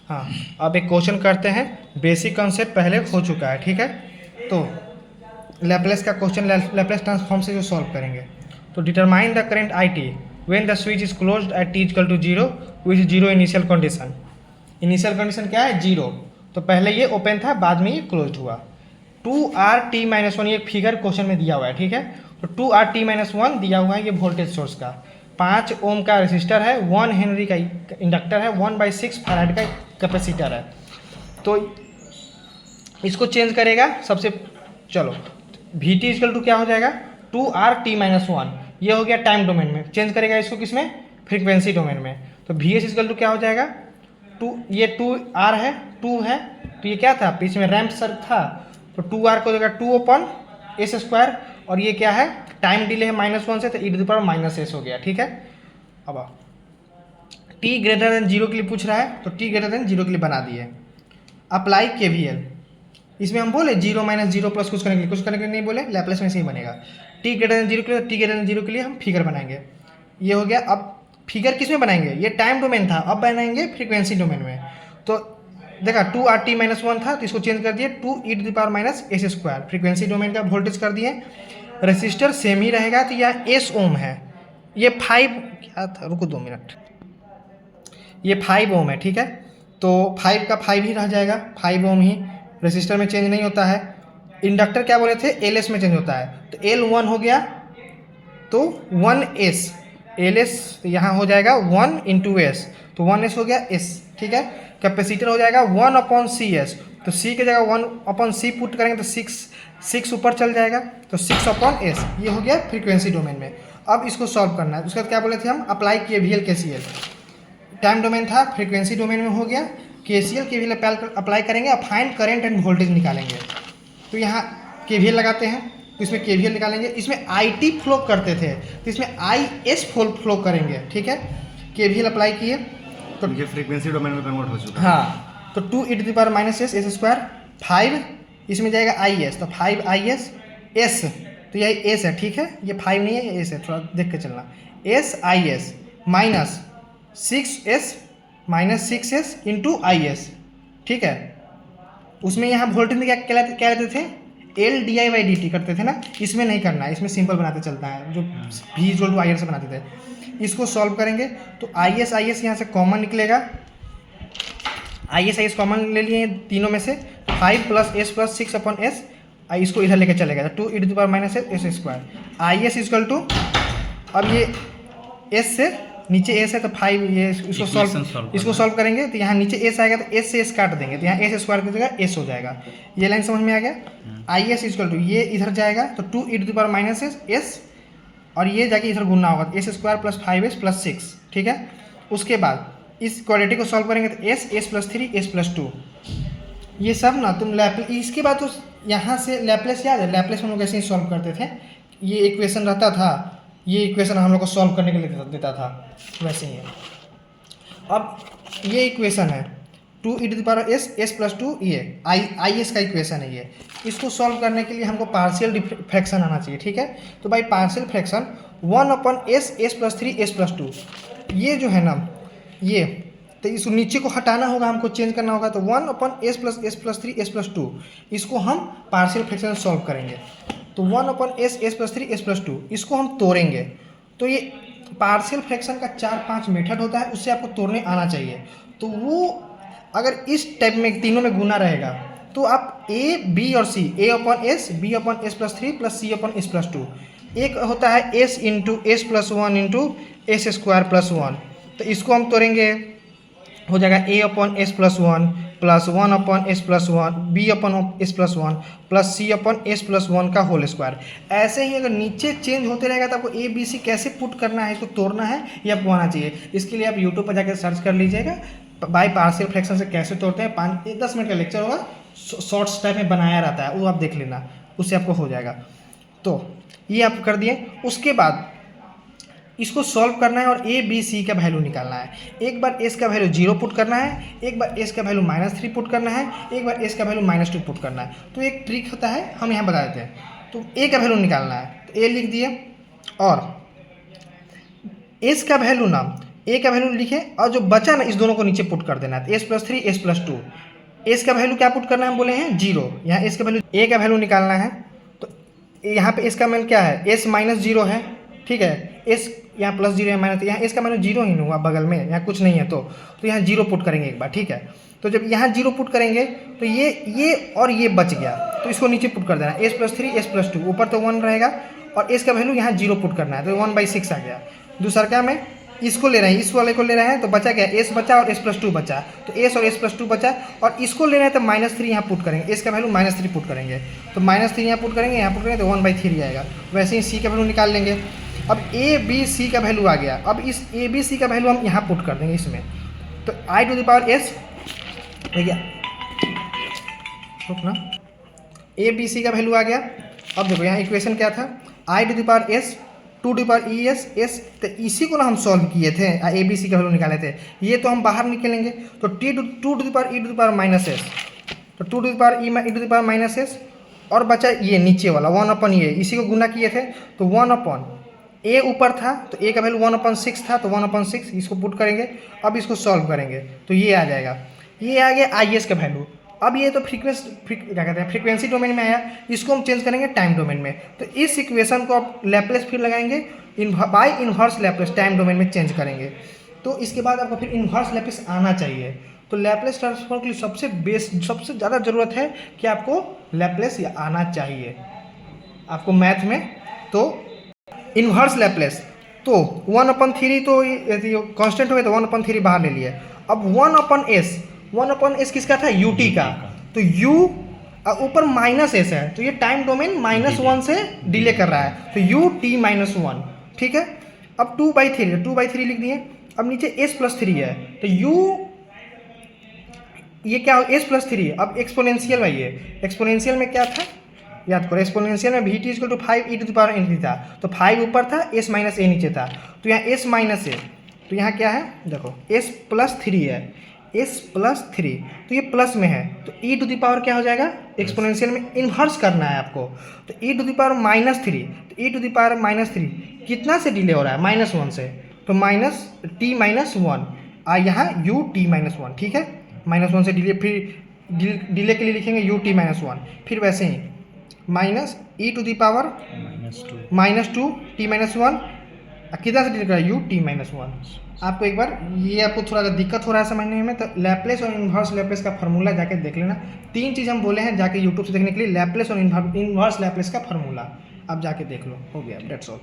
हाँ, अब एक क्वेश्चन करते हैं। बेसिक कॉन्सेप्ट पहले हो चुका है, ठीक है। तो लैप्लेस का क्वेश्चन लैप्लेस ट्रांसफॉर्म से जो सॉल्व करेंगे। तो determine the current I T when the switch is closed at T equal to zero with zero initial condition. Initial condition क्या है? जीरो। तो पहले ये ओपन था, बाद में ये क्लोज्ड हुआ। 2R t-1, ये फिगर क्वेश्चन में दिया हुआ है, ठीक है। तो 2R t-1 दिया हुआ है, ये वोल्टेज सोर्स का 5 ओम का रेसिस्टर है, 1 हेनरी का इंडक्टर है, 1/6 फैराड का कैपेसिटर है। तो इसको चेंज करेगा सबसे। चलो, वी टी इजकल टू क्या हो जाएगा? 2R t-1, ये हो गया टाइम डोमेन में। चेंज करेगा इसको किस में? फ्रीक्वेंसी डोमेन में। तो वी एस इजकल टू क्या हो जाएगा? ये 2R है, 2 है, तो ये क्या था? बीच में रैम्प सर्क था, तो 2R को देगा 2/s²। और ये क्या है? टाइम डिले है -1 से, तो e⁻⁻s हो गया, ठीक है। अब t ग्रेटर देन जीरो के लिए पूछ रहा है, तो t ग्रेटर देन जीरो के लिए बना दिए। अप्लाई KVL, इसमें हम बोले 0 - 0 प्लस कुछ करने के लिए, कुछ करने के लिए नहीं बोले, लैप्लेस में से ही बनेगा। t ग्रेटर देन जीरो के लिए, t ग्रेटर देन जीरो के लिए हम फिगर बनाएंगे। ये हो गया। अब फिगर किस में बनाएंगे? ये टाइम डोमेन था, अब बनाएंगे फ्रीक्वेंसी डोमेन में। तो देखा 2R t-1 था, तो इसको चेंज कर दिए 2e⁻⁻s²। फ्रीक्वेंसी डोमेन का वोल्टेज कर दिए। रेसिस्टर सेम ही रहेगा, तो यह S ओम है। ये 5 क्या था, रुको 2 मिनट, ये 5 ओम है, ठीक है। तो 5 का 5 ही रह जाएगा, 5 ओम ही। रेसिस्टर में चेंज नहीं होता है। इंडक्टर क्या बोले थे? LS में चेंज होता है, तो L1 हो गया, तो 1S। LS यहाँ हो जाएगा 1 × S, तो 1S हो गया S, ठीक है। कैपेसिटर हो जाएगा 1/CS, तो C की जगह 1/C पुट करेंगे तो 6 ऊपर चल जाएगा, तो 6/S। ये हो गया फ्रीक्वेंसी डोमेन में। अब इसको सॉल्व करना है। उसके बाद क्या बोले थे हम? Apply KVL KCL। Time domain था, फ्रीक्वेंसी डोमेन में हो गया। KCL KVL अप्लाई करेंगे और फाइंड करंट एंड वोल्टेज निकालेंगे। तो यहाँ KVL लगाते हैं, तो इसमें KVL निकालेंगे। इसमें IT फ्लो करते थे, तो इसमें IS फ्लो करेंगे, ठीक है। KVL अप्लाई किए तो ये फ्रीक्वेंसी डोमेन में कन्वर्ट हो चुका है। हाँ, तो 2e⁻⁻s² 5, इसमें जाएगा IS, तो 5IS S, तो यही S है, ठीक है। ये 5 नहीं है, ये S है, थोड़ा देख के चलना। SIS minus 6S into IS, ठीक है। उसमें यहाँ वोल्टेज में क्या लेते थे? LdI/dt करते थे ना। इसमें नहीं करना है, इसमें सिंपल बनाते चलता है, जो V = IR से बनाते थे। इसको सॉल्व करेंगे तो IS यहाँ से कॉमन निकलेगा। IS कॉमन ले लिए तीनों में से, 5 + S + 6/S, इसको इधर लेके चलेगा, 2e⁻⁻s²। IS इक्वल टू, अब ये S से नीचे S है, तो 5, ये इसको सॉल्व करेंगे तो यहाँ नीचे S आएगा, तो S से S काट देंगे, तो यहाँ S² की जगह S हो जाएगा। ये लाइन समझ में आ गया? IS इक्वल टू, ये इधर जाएगा तो 2e⁻⁻s, और ये जाके इधर गुना होगा, S² + 5S + 6, ठीक है। उसके बाद इस क्वालिटी को सॉल्व करेंगे तो S + 3 S + 2, ये सब ना तुम लैप्लेस। इसके बाद तो यहाँ से लैप्लेस याद है? लैप्लेस हम लोग ऐसे ही सॉल्व करते थे। ये इक्वेशन रहता था, ये इक्वेशन हम लोग को सॉल्व करने के लिए देता था, वैसे ही है। अब ये इक्वेशन है 2e⁻s S + 2, ये IS का इक्वेशन है ये। इसको सॉल्व करने के लिए हमको पार्शियल फ्रैक्शन आना चाहिए, ठीक है। तो भाई partial fraction 1/s S + 3 S + 2, ये जो है ना, ये तो इस नीचे को हटाना होगा, हमको चेंज करना होगा। तो 1/s + S + 3 S + 2, इसको हम पार्शियल फ्रैक्शन सॉल्व करेंगे। तो 1/s S + 3 S + 2, इसको हम तोड़ेंगे। तो ये पार्शियल फ्रैक्शन का 4-5 मेथड होता है, उससे आपको तोड़ने आना चाहिए। तो वो अगर इस टाइप में तीनों में गुना रहेगा, तो आप A, B और C, A/S, B/s + 3 + C/s + 2। एक होता है S × S + 1 × S² + 1, तो इसको हम तोड़ेंगे, हो जाएगा A/s + 1 + 1/s + 1, B/s + 1 + C/s + 1 का होल स्क्वायर। ऐसे ही अगर नीचे चेंज होते रहेगा तो आपको ABC कैसे पुट करना है, इसको तोड़ना है, ये आपको आना चाहिए। इसके लिए आप यूट्यूब पर जाकर सर्च कर लीजिएगा, बाय पार्शियल फ्रैक्शन से कैसे तोड़ते हैं। 5-10 मिनट का लेक्चर होगा, शॉर्ट्स टाइप में बनाया रहता है, वो आप देख लेना, उससे आपको हो जाएगा। तो ये आप कर दिए। उसके बाद इसको सॉल्व करना है और ABC का वैल्यू निकालना है। एक बार S का वैल्यू 0 पुट करना है, एक बार S का वैल्यू -3 पुट करना है, एक बार S का वैल्यू -2 पुट करना है। तो एक ट्रिक होता है, हम यहाँ बता देते हैं। तो A का वैल्यू निकालना है, तो A लिख दिए, और S का वैल्यू ना ए का वैल्यू लिखे और जो बचा ना इस दोनों को नीचे पुट कर देना है। S plus 3 S plus 2, S का वैल्यू क्या पुट करना है हम बोले हैं 0, यहाँ एस का वैल्यू ए का वैल्यू निकालना है। तो यहाँ पे एस का मान क्या है, एस माइनस 0 है, ठीक है, एस यहाँ प्लस 0 है माइनस, यहाँ एस का वैल्यू 0 ही हुआ बगल में, यहाँ कुछ नहीं है तो यहाँ 0 पुट करेंगे एक बार, ठीक है। तो जब यहाँ 0 पुट करेंगे तो ये और ये बच गया, तो इसको नीचे पुट कर देना है। एस प्लस 3 एस प्लस 2, ऊपर तो 1 रहेगा और एस का वैल्यू यहाँ 0 पुट करना है, तो 1/6 आ गया। दूसरा क्या में इसको ले रहे हैं, इस वाले को ले रहे हैं, तो बचा क्या, एस बचा और एस प्लस 2 बचा, तो एस और एस प्लस 2 बचा, और इसको ले रहे हैं तो -3 यहाँ पुट करेंगे, एस का वैल्यू -3 पुट करेंगे, तो -3 यहाँ पुट करेंगे, यहाँ पुट करेंगे तो 1/3 आएगा। वैसे ही सी का वैल्यू निकाल लेंगे। अब ए बी सी का वैल्यू आ गया, अब इस ए बी सी का वैल्यू हम यहाँ पुट कर देंगे इसमें, तो i⁻s देखिए रुकना, ए बी सी का वैल्यू आ गया। अब देखो यहाँ इक्वेशन क्या था, i⁻s 2⁻es s, तो इसी को ना हम सॉल्व किए थे, ए बी सी का वैल्यू निकाले थे, ये तो हम बाहर निकलेंगे, तो 2e⁻s, तो 2e⁻s और बचा ये नीचे वाला 1/a, इसी को गुना किए थे, तो 1/a ऊपर था तो a का वैल्यू 1/6 था, तो 1/6 इसको पुट करेंगे। अब इसको सॉल्व करेंगे तो ये आ जाएगा, ये आ गया आई एस का वैल्यू। अब ये तो क्या कहते हैं फ्रीक्वेंसी डोमेन में आया, इसको हम चेंज करेंगे टाइम डोमेन में, तो इस इक्वेशन को आप लैप्लेस फिर लगाएंगे by inverse Laplace time domain में चेंज करेंगे। तो इसके बाद आपको फिर इनवर्स लैप्लेस आना चाहिए। तो लैप्लेस ट्रांसफॉर्म के लिए सबसे ज़्यादा ज़रूरत है कि आपको लैप्लेस आना चाहिए आपको मैथ में। तो इनवर्स लैप्लेस तो 1/3 तो कांस्टेंट हो गया, तो 1/3 बाहर ले लिए। अब 1/s किसका था, ut का, तो u ऊपर -s है, तो ये टाइम डोमेन -1 से डिले कर रहा है, तो ut-1, ठीक है। अब 2/3 लिख दिए। अब नीचे s प्लस 3 है, तो ये क्या हो, s प्लस 3। अब एक्सपोनेंशियल में ये एक्सपोनेंशियल में क्या था याद करो, एक्सपोनेंशियल में vt = 5e⁻n था, तो 5 ऊपर था, s - a नीचे था, तो यहाँ s - a, तो यहाँ क्या है देखो s प्लस 3 है, s प्लस 3, तो ये प्लस में है, तो e⁻ क्या हो जाएगा, एक्सपोनेंशियल में इन्वर्स करना है आपको, तो e⁻-3, तो e⁻-3 कितना से डिले हो रहा है, -1 से, तो -t-1 यहाँ ut-1, ठीक है, -1 से डिले, फिर डिले के लिए लिखेंगे ut-1, फिर वैसे ही -e⁻-2 -2t-1 कितना से डिले कर ut-1। आपको एक बार ये आपको थोड़ा दिक्कत हो रहा है समझने में, तो लैप्लेस और इनवर्स लैप्लेस का फार्मूला जाके देख लेना। 3 चीज़ हम बोले हैं जाके यूट्यूब से देखने के लिए, लैप्लेस और इनवर्स लैप्लेस का फार्मूला आप जाके देख लो, हो गया, दैट्स ऑल।